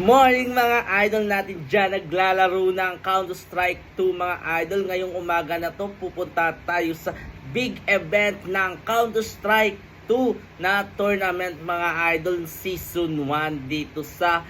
morning mga idol natin dyan. Naglalaro ng Counter-Strike 2 mga idol. Ngayong umaga na to, pupunta tayo sa big event ng Counter-Strike 2 na tournament mga idol, Season 1 dito sa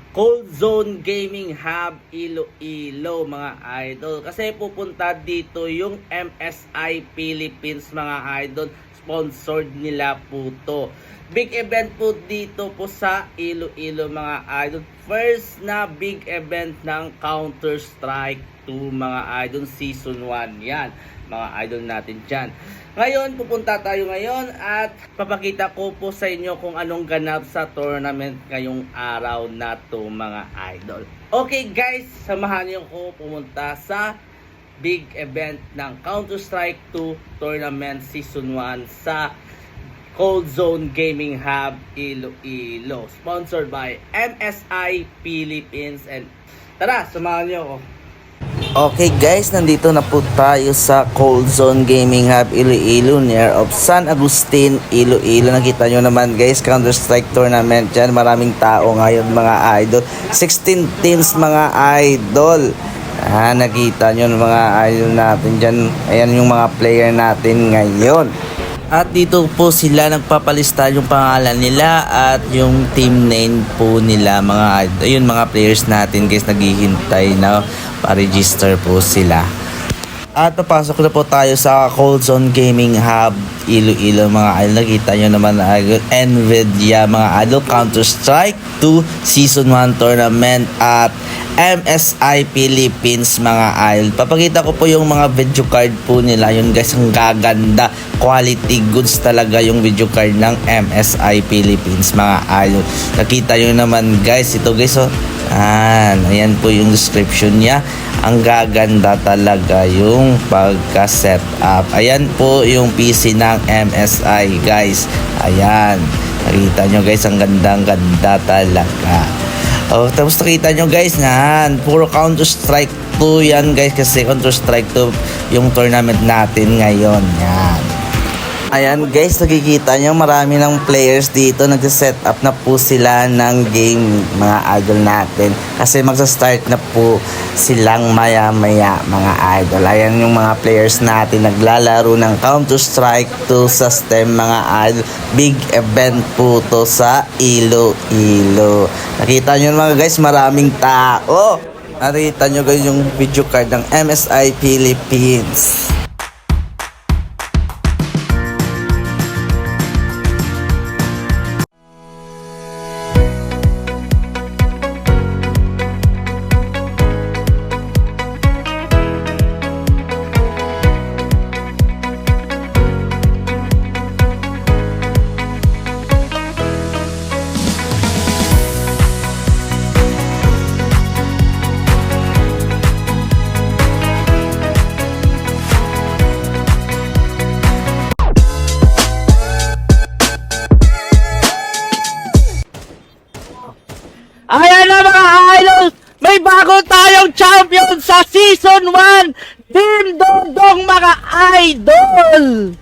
Cold Zone Gaming Hub Iloilo mga idol. Kasi pupunta dito yung MSI Philippines mga idol. Sponsored nila po to. Big event po dito po sa Iloilo mga idol. First na big event ng Counter-Strike 2 mga idol, Season 1 yan mga idol natin dyan. Ngayon pupunta tayo ngayon at papakita ko po sa inyo kung anong ganap sa tournament ngayong araw na to mga idol. Okay guys, samahan niyo ko pumunta sa big event ng Counter-Strike 2 Tournament Season 1 sa Cold Zone Gaming Hub Iloilo. Sponsored by MSI Philippines. And tara, samahan niyo ako. Okay guys, nandito na po tayo sa Cold Zone Gaming Hub Iloilo near of San Agustin, Iloilo. Nakita nyo naman guys, Counter-Strike Tournament dyan. Maraming tao ngayon mga idol. 16 teams mga idol. Nakita nyo mga idol natin dyan. Ayan yung mga player natin ngayon. At dito po sila nagpapalista yung pangalan nila at yung team name po nila mga idol. Ayun mga players natin guys, naghihintay na pa-register po sila. At papasok na po tayo sa Cold Zone Gaming Hub Iloilo mga idol. Nakita nyo naman idol, NVIDIA mga idol, Counter-Strike 2 Season 1 Tournament at MSI Philippines mga idol. Papakita ko po yung mga video card po nila. Yun guys, ang gaganda. Quality goods talaga yung video card ng MSI Philippines mga idol. Nakita nyo naman guys. Ito guys oh. Ayan po yung description niya. Ang gaganda talaga yung pagka-set up. Ayan po yung PC ng MSI guys. Ayan. Nakita nyo guys, ang ganda talaga. Tapos nakita nyo guys na puro Counter-Strike 2 yan guys, kasi Counter-Strike 2 yung tournament natin ngayon. Yan. Ayan guys, nakikita nyo marami ng players dito. Nagsiset up na po sila ng game mga idol natin. Kasi magsa-start na po silang maya-maya mga idol. Ayan yung mga players natin naglalaro ng Counter-Strike 2 system mga idol. Big event po to sa Iloilo. Nakita nyo mga guys, maraming tao. Nakita nyo guys yung video card ng MSI Philippines. Ayan na mga idol, may bago tayong champion sa Season 1, Team Dodong mga idol.